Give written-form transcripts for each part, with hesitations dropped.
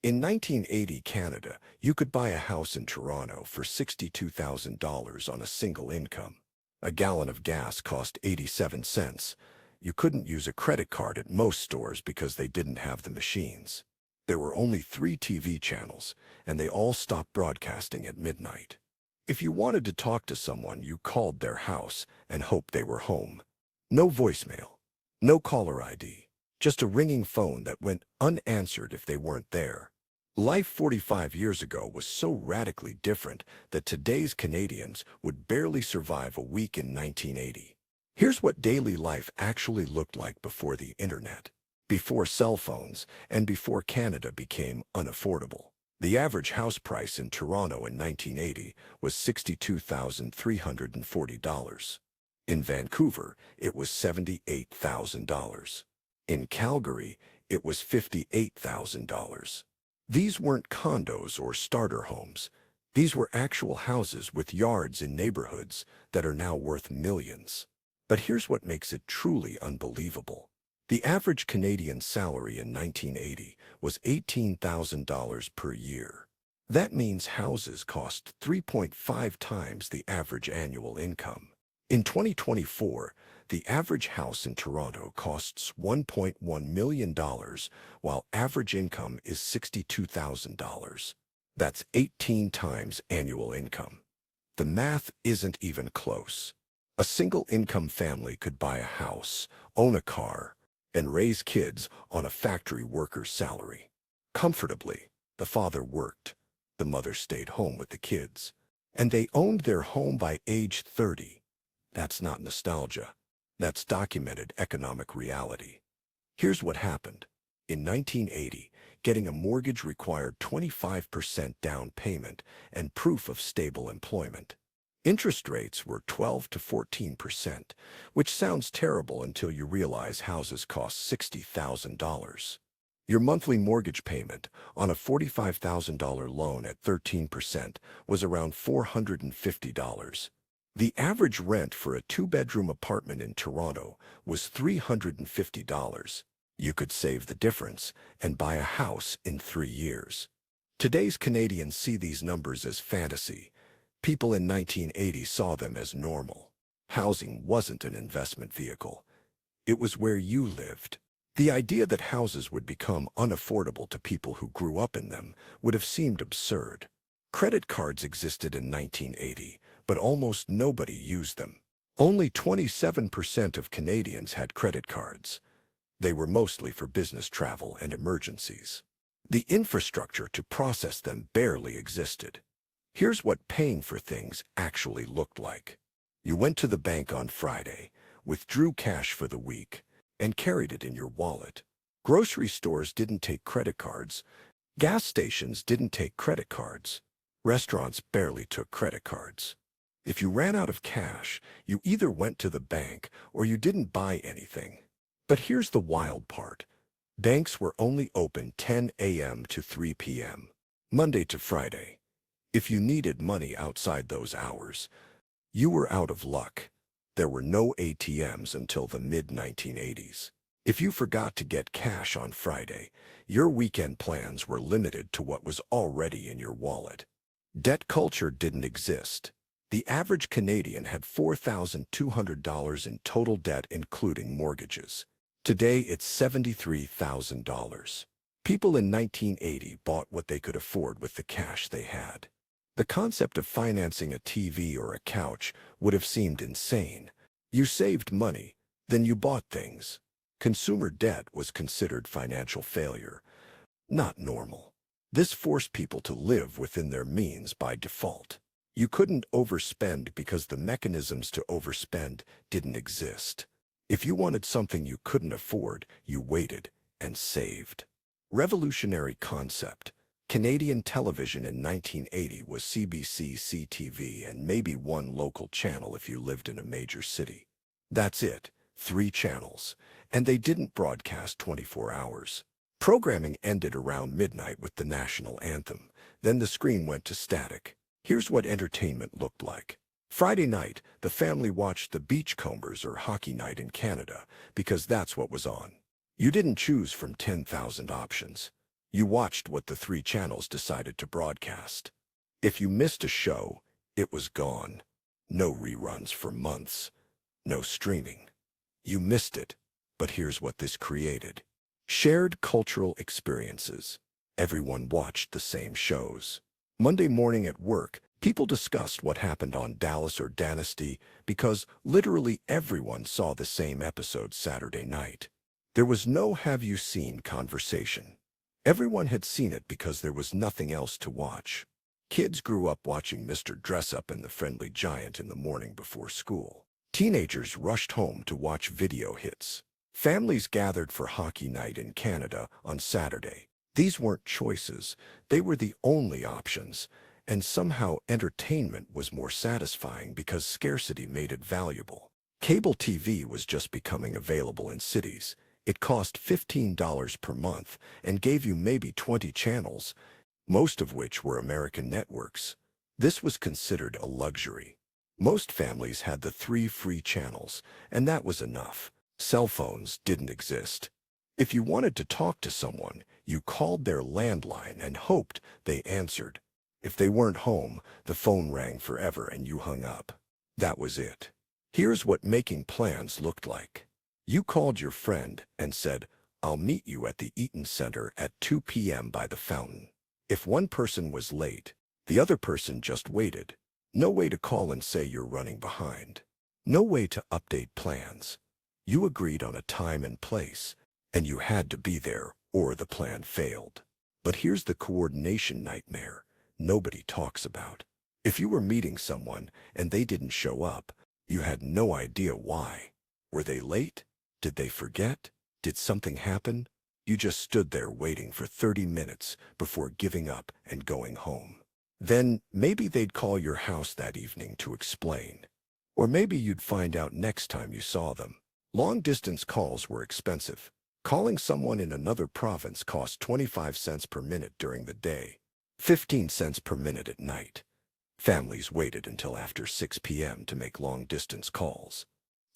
In 1980 Canada, you could buy a house in Toronto for $62,000 on a single income. A gallon of gas cost 87 cents. You couldn't use a credit card at most stores because they didn't have the machines. There were only 3 TV channels, and they all stopped broadcasting at midnight. If you wanted to talk to someone, you called their house and hoped they were home. No voicemail, no caller ID, just a ringing phone that went unanswered if they weren't there. Life 45 years ago was so radically different that today's Canadians would barely survive a week in 1980. Here's what daily life actually looked like before the internet, before cell phones, and before Canada became unaffordable. The average house price in Toronto in 1980 was $62,340. In Vancouver, it was $78,000. In Calgary, it was $58,000. These weren't condos or starter homes. These were actual houses with yards in neighborhoods that are now worth millions. But here's what makes it truly unbelievable. The average Canadian salary in 1980 was $18,000 per year. That means houses cost 3.5 times the average annual income. In 2024, the average house in Toronto costs $1.1 million, while average income is $62,000. That's 18 times annual income. The math isn't even close. A single-income family could buy a house, own a car, and raise kids on a factory worker's salary. Comfortably, the father worked, the mother stayed home with the kids, and they owned their home by age 30. That's not nostalgia. That's documented economic reality. Here's what happened. In 1980, getting a mortgage required 25% down payment and proof of stable employment. Interest rates were 12 to 14%, which sounds terrible until you realize houses cost $60,000. Your monthly mortgage payment on a $45,000 loan at 13% was around $450. The average rent for a 2-bedroom apartment in Toronto was $350. You could save the difference and buy a house in 3 years. Today's Canadians see these numbers as fantasy. People in 1980 saw them as normal. Housing wasn't an investment vehicle. It was where you lived. The idea that houses would become unaffordable to people who grew up in them would have seemed absurd. Credit cards existed in 1980, but almost nobody used them. Only 27% of Canadians had credit cards. They were mostly for business travel and emergencies. The infrastructure to process them barely existed. Here's what paying for things actually looked like. You went to the bank on Friday, withdrew cash for the week, and carried it in your wallet. Grocery stores didn't take credit cards. Gas stations didn't take credit cards. Restaurants barely took credit cards. If you ran out of cash, you either went to the bank or you didn't buy anything. But here's the wild part. Banks were only open 10 a.m. to 3 p.m., Monday to Friday. If you needed money outside those hours, you were out of luck. There were no ATMs until the mid-1980s. If you forgot to get cash on Friday, your weekend plans were limited to what was already in your wallet. Debt culture didn't exist. The average Canadian had $4,200 in total debt, including mortgages. Today, it's $73,000. People in 1980 bought what they could afford with the cash they had. The concept of financing a TV or a couch would have seemed insane. You saved money, then you bought things. Consumer debt was considered financial failure, not normal. This forced people to live within their means by default. You couldn't overspend because the mechanisms to overspend didn't exist. If you wanted something you couldn't afford, you waited and saved. Revolutionary concept. Canadian television in 1980 was CBC, CTV, and maybe one local channel if you lived in a major city. That's it, 3 channels, and they didn't broadcast 24 hours. Programming ended around midnight with the national anthem, then the screen went to static. Here's what entertainment looked like. Friday night, the family watched the Beachcombers or Hockey Night in Canada because that's what was on. You didn't choose from 10,000 options. You watched what the three channels decided to broadcast. If you missed a show, it was gone. No reruns for months. No streaming. You missed it. But here's what this created. Shared cultural experiences. Everyone watched the same shows. Monday morning at work, people discussed what happened on Dallas or Dynasty because literally everyone saw the same episode Saturday night. There was no "have you seen" conversation. Everyone had seen it because there was nothing else to watch. Kids grew up watching Mr. Dress-Up and the Friendly Giant in the morning before school. Teenagers rushed home to watch video hits. Families gathered for hockey night in Canada on Saturday. These weren't choices, they were the only options, and somehow entertainment was more satisfying because scarcity made it valuable. Cable TV was just becoming available in cities. It cost $15 per month and gave you maybe 20 channels, most of which were American networks. This was considered a luxury. Most families had the 3 free channels, and that was enough. Cell phones didn't exist. If you wanted to talk to someone, you called their landline and hoped they answered. If they weren't home, the phone rang forever and you hung up. That was it. Here's what making plans looked like. You called your friend and said, "I'll meet you at the Eaton Center at 2 p.m. by the fountain." If one person was late, the other person just waited. No way to call and say you're running behind. No way to update plans. You agreed on a time and place, and you had to be there or the plan failed. But here's the coordination nightmare nobody talks about. If you were meeting someone and they didn't show up, you had no idea why. Were they late? Did they forget? Did something happen? You just stood there waiting for 30 minutes before giving up and going home. Then maybe they'd call your house that evening to explain. Or maybe you'd find out next time you saw them. Long-distance calls were expensive. Calling someone in another province cost 25 cents per minute during the day, 15 cents per minute at night. Families waited until after 6 p.m. to make long-distance calls.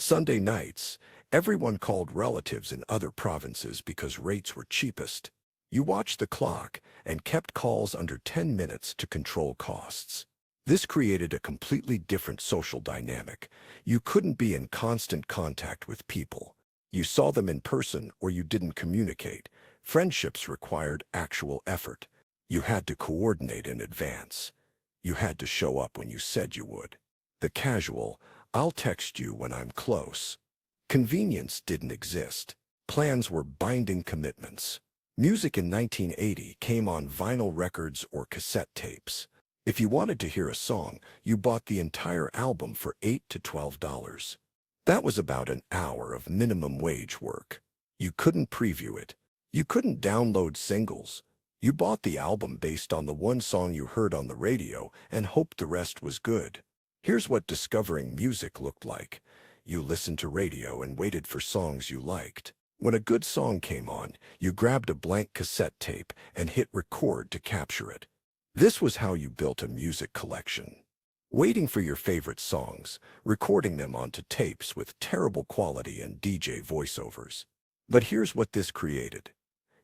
Sunday nights, everyone called relatives in other provinces because rates were cheapest. You watched the clock and kept calls under 10 minutes to control costs. This created a completely different social dynamic. You couldn't be in constant contact with people. You saw them in person or you didn't communicate. Friendships required actual effort. You had to coordinate in advance. You had to show up when you said you would. The casual, "I'll text you when I'm close." Convenience didn't exist. Plans were binding commitments. Music in 1980 came on vinyl records or cassette tapes. If you wanted to hear a song, you bought the entire album for $8 to $12. That was about an hour of minimum wage work. You couldn't preview it. You couldn't download singles. You bought the album based on the one song you heard on the radio and hoped the rest was good. Here's what discovering music looked like. You listened to radio and waited for songs you liked. When a good song came on, you grabbed a blank cassette tape and hit record to capture it. This was how you built a music collection. Waiting for your favorite songs, recording them onto tapes with terrible quality and DJ voiceovers. But here's what this created.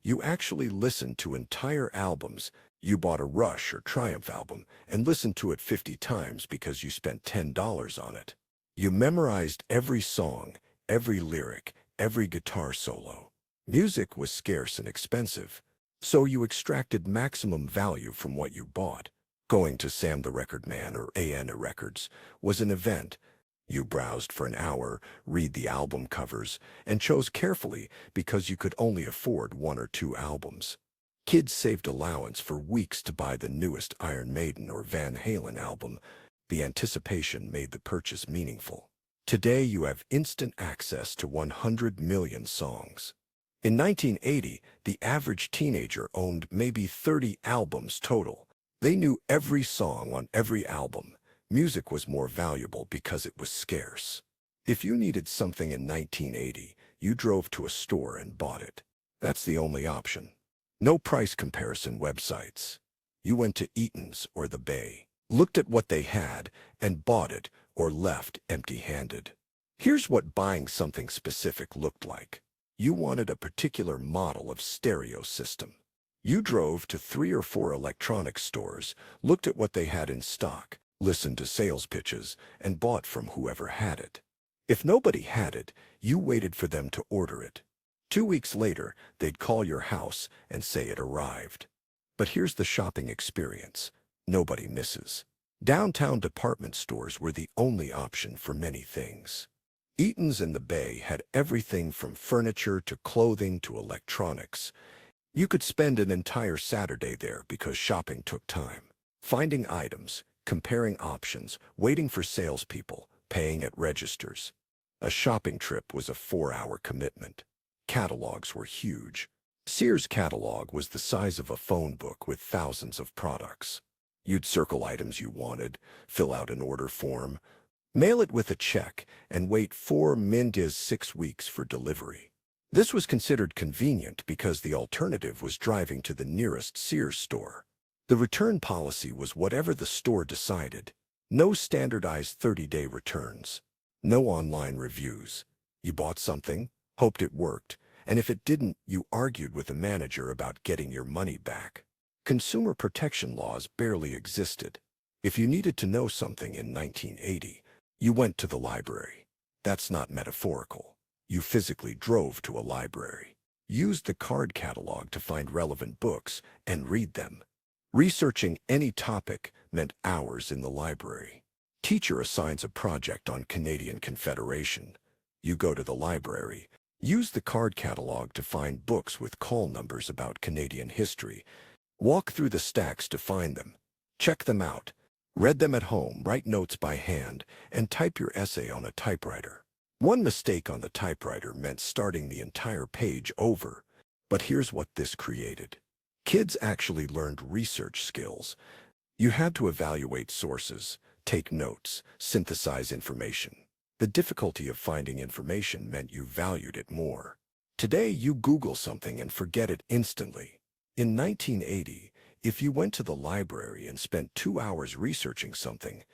You actually listened to entire albums. You bought a Rush or Triumph album and listened to it 50 times because you spent $10 on it. You memorized every song, every lyric, every guitar solo. Music was scarce and expensive, so you extracted maximum value from what you bought. Going to Sam the Record Man or A&A Records was an event. You browsed for an hour, read the album covers, and chose carefully because you could only afford 1 or 2 albums. Kids saved allowance for weeks to buy the newest Iron Maiden or Van Halen album. The anticipation made the purchase meaningful. Today you have instant access to 100 million songs. In 1980, the average teenager owned maybe 30 albums total. They knew every song on every album. Music was more valuable because it was scarce. If you needed something in 1980, you drove to a store and bought it. That's the only option. No price comparison websites. You went to Eaton's or the Bay, looked at what they had, and bought it or left empty-handed. Here's what buying something specific looked like. You wanted a particular model of stereo system. You drove to 3 or 4 electronics stores, looked at what they had in stock, listened to sales pitches, and bought from whoever had it. If nobody had it, you waited for them to order it. 2 weeks later, they'd call your house and say it arrived. But here's the shopping experience nobody misses. Downtown department stores were the only option for many things. Eaton's in the Bay had everything from furniture to clothing to electronics. You could spend an entire Saturday there because shopping took time. Finding items, comparing options, waiting for salespeople, paying at registers. A shopping trip was a 4-hour commitment. Catalogs were huge. Sears' catalog was the size of a phone book with thousands of products. You'd circle items you wanted, fill out an order form, mail it with a check, and wait 6 weeks for delivery. This was considered convenient because the alternative was driving to the nearest Sears store. The return policy was whatever the store decided. No standardized 30-day returns. No online reviews. You bought something, hoped it worked, and if it didn't, you argued with the manager about getting your money back. Consumer protection laws barely existed. If you needed to know something in 1980, you went to the library. That's not metaphorical. You physically drove to a library, used the card catalog to find relevant books, and read them. Researching any topic meant hours in the library. Teacher assigns a project on Canadian Confederation. You go to the library, use the card catalog to find books with call numbers about Canadian history, walk through the stacks to find them, check them out, read them at home, write notes by hand, and type your essay on a typewriter. One mistake on the typewriter meant starting the entire page over. But here's what this created. Kids actually learned research skills. You had to evaluate sources, take notes, synthesize information. The difficulty of finding information meant you valued it more. Today, you Google something and forget it instantly. In 1980, if you went to the library and spent 2 hours researching something,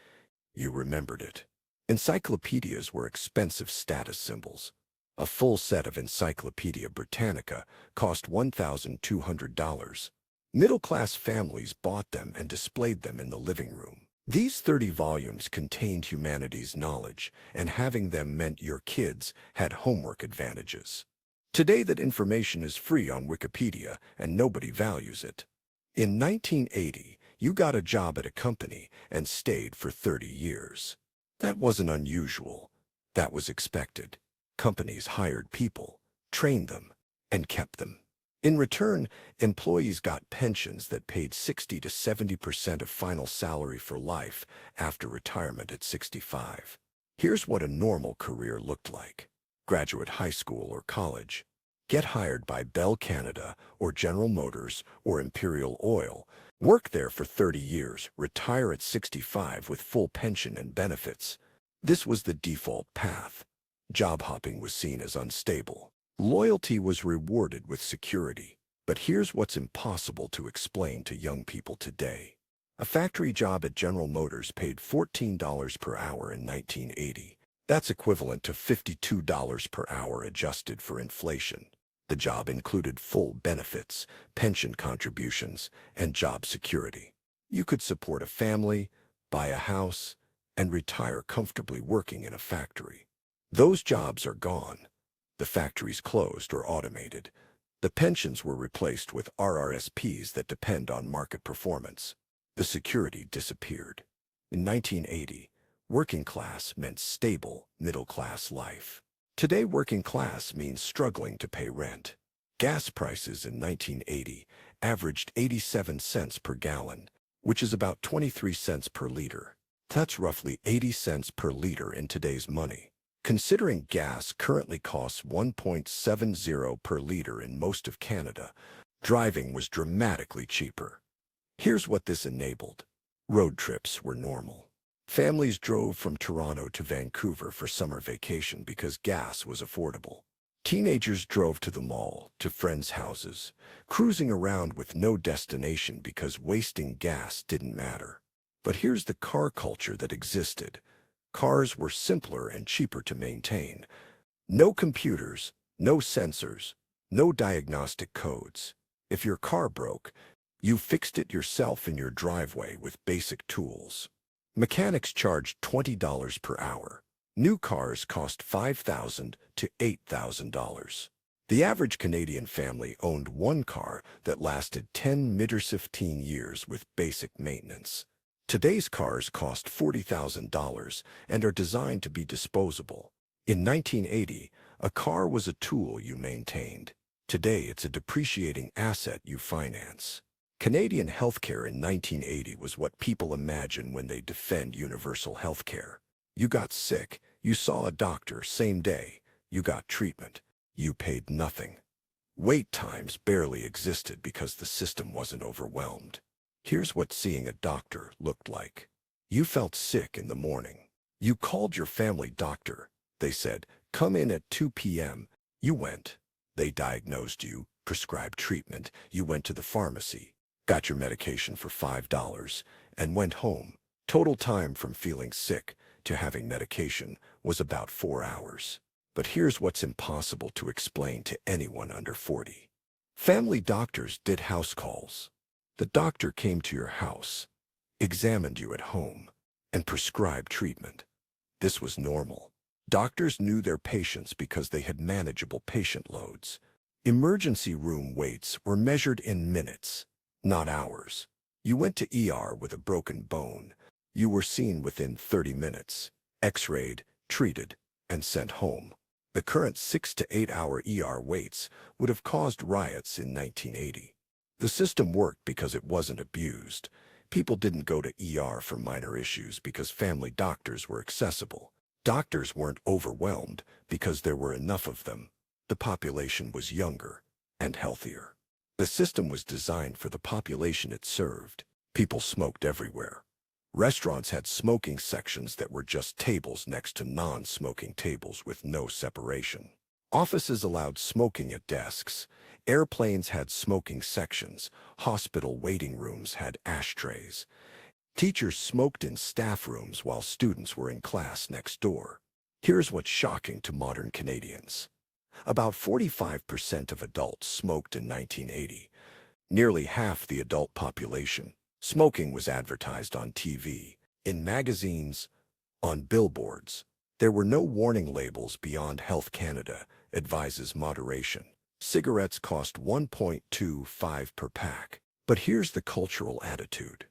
you remembered it. Encyclopedias were expensive status symbols. A full set of Encyclopedia Britannica cost $1,200. Middle-class families bought them and displayed them in the living room. These 30 volumes contained humanities knowledge, and having them meant your kids had homework advantages. Today that information is free on Wikipedia and nobody values it. In 1980, you got a job at a company and stayed for 30 years. That wasn't unusual. That was expected. Companies hired people, trained them, and kept them. In return, employees got pensions that paid 60 to 70% of final salary for life after retirement at 65. Here's what a normal career looked like. Graduate high school or college. Get hired by Bell Canada or General Motors or Imperial Oil. Work there for 30 years, retire at 65 with full pension and benefits. This was the default path. Job hopping was seen as unstable. Loyalty was rewarded with security. But here's what's impossible to explain to young people today. A factory job at General Motors paid $14 per hour in 1980. That's equivalent to $52 per hour adjusted for inflation. The job included full benefits, pension contributions, and job security. You could support a family, buy a house, and retire comfortably working in a factory. Those jobs are gone. The factories closed or automated. The pensions were replaced with RRSPs that depend on market performance. The security disappeared. In 1980, working class meant stable, middle-class life. Today, working class means struggling to pay rent. Gas prices in 1980 averaged 87 cents per gallon, which is about 23 cents per liter. That's roughly 80 cents per liter in today's money. Considering gas currently costs 1.70 per liter in most of Canada, driving was dramatically cheaper. Here's what this enabled. Road trips were normal. Families drove from Toronto to Vancouver for summer vacation because gas was affordable. Teenagers drove to the mall, to friends' houses, cruising around with no destination because wasting gas didn't matter. But here's the car culture that existed. Cars were simpler and cheaper to maintain. No computers, no sensors, no diagnostic codes. If your car broke, you fixed it yourself in your driveway with basic tools. Mechanics charged $20 per hour. New cars cost $5,000 to $8,000. The average Canadian family owned one car that lasted 10–15 years with basic maintenance. Today's cars cost $40,000 and are designed to be disposable. In 1980, a car was a tool you maintained. Today, it's a depreciating asset you finance. Canadian healthcare in 1980 was what people imagine when they defend universal healthcare. You got sick, you saw a doctor same day, you got treatment, you paid nothing. Wait times barely existed because the system wasn't overwhelmed. Here's what seeing a doctor looked like. You felt sick in the morning. You called your family doctor. They said, "Come in at 2 p.m. You went. They diagnosed you, prescribed treatment. You went to the pharmacy, got your medication for $5, and went home. Total time from feeling sick to having medication was about 4 hours. But here's what's impossible to explain to anyone under 40. Family doctors did house calls. The doctor came to your house, examined you at home, and prescribed treatment. This was normal. Doctors knew their patients because they had manageable patient loads. Emergency room waits were measured in minutes, not hours. You went to ER with a broken bone. You were seen within 30 minutes, x-rayed, treated, and sent home. The current 6 to 8 hour ER waits would have caused riots in 1980. The system worked because it wasn't abused. People didn't go to ER for minor issues because family doctors were accessible. Doctors weren't overwhelmed because there were enough of them. The population was younger and healthier. The system was designed for the population it served. People smoked everywhere. Restaurants had smoking sections that were just tables next to non-smoking tables with no separation. Offices allowed smoking at desks. Airplanes had smoking sections. Hospital waiting rooms had ashtrays. Teachers smoked in staff rooms while students were in class next door. Here's what's shocking to modern Canadians. About 45% of adults smoked in 1980. Nearly half the adult population. Smoking was advertised on TV, in magazines, on billboards. There were no warning labels beyond Health Canada advises moderation. Cigarettes cost $1.25 per pack. But here's the cultural attitude.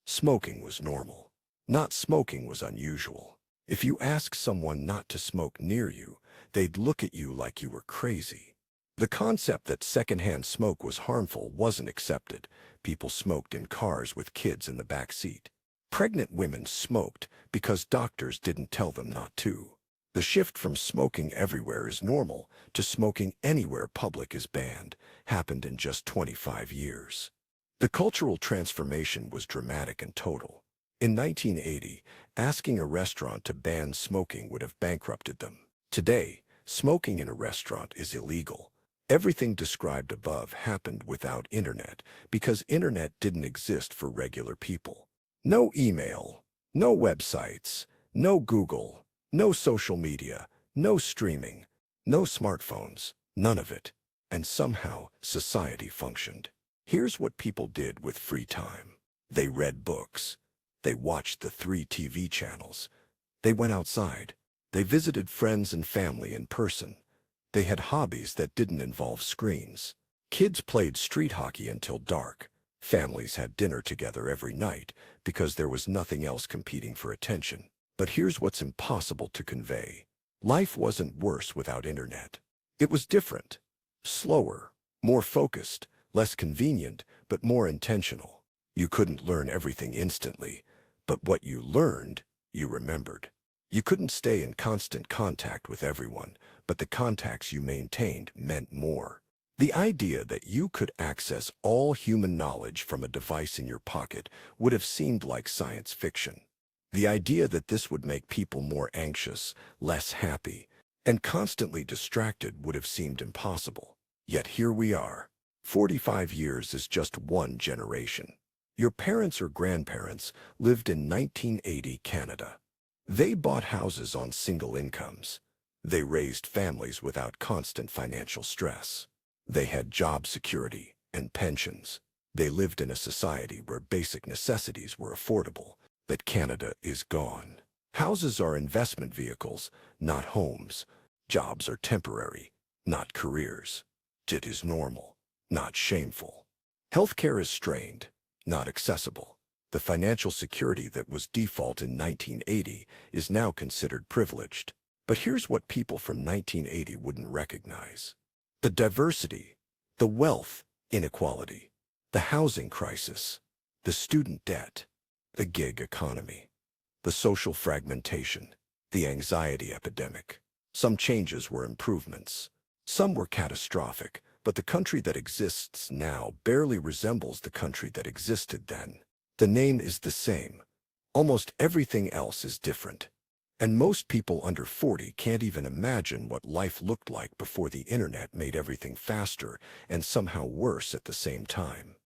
Smoking was normal. Not smoking was unusual. If you asked someone not to smoke near you, they'd look at you like you were crazy. The concept that secondhand smoke was harmful wasn't accepted. People smoked in cars with kids in the back seat. Pregnant women smoked because doctors didn't tell them not to. The shift from smoking everywhere is normal to smoking anywhere public is banned happened in just 25 years. The cultural transformation was dramatic and total. In 1980, asking a restaurant to ban smoking would have bankrupted them. Today, smoking in a restaurant is illegal. Everything described above happened without internet because internet didn't exist for regular people. No email, no websites, no Google, no social media, no streaming, no smartphones, none of it. And somehow, society functioned. Here's what people did with free time. They read books. They watched the 3 TV channels. They went outside. They visited friends and family in person. They had hobbies that didn't involve screens. Kids played street hockey until dark. Families had dinner together every night because there was nothing else competing for attention. But here's what's impossible to convey. Life wasn't worse without internet. It was different. Slower, more focused, less convenient, but more intentional. You couldn't learn everything instantly, but what you learned, you remembered. You couldn't stay in constant contact with everyone, but the contacts you maintained meant more. The idea that you could access all human knowledge from a device in your pocket would have seemed like science fiction. The idea that this would make people more anxious, less happy, and constantly distracted would have seemed impossible. Yet here we are. 45 years is just one generation. Your parents or grandparents lived in 1980 Canada. They bought houses on single incomes. They raised families without constant financial stress. They had job security, and pensions. They lived in a society where basic necessities were affordable. But Canada is gone. Houses are investment vehicles, not homes. Jobs are temporary, not careers. It is normal, not shameful. Healthcare is strained, not accessible. The financial security that was default in 1980 is now considered privileged. But here's what people from 1980 wouldn't recognize: the diversity, the wealth inequality, the housing crisis, the student debt, the gig economy, the social fragmentation, the anxiety epidemic. Some changes were improvements. Some were catastrophic, but the country that exists now barely resembles the country that existed then. The name is the same. Almost everything else is different. And most people under 40 can't even imagine what life looked like before the internet made everything faster and somehow worse at the same time.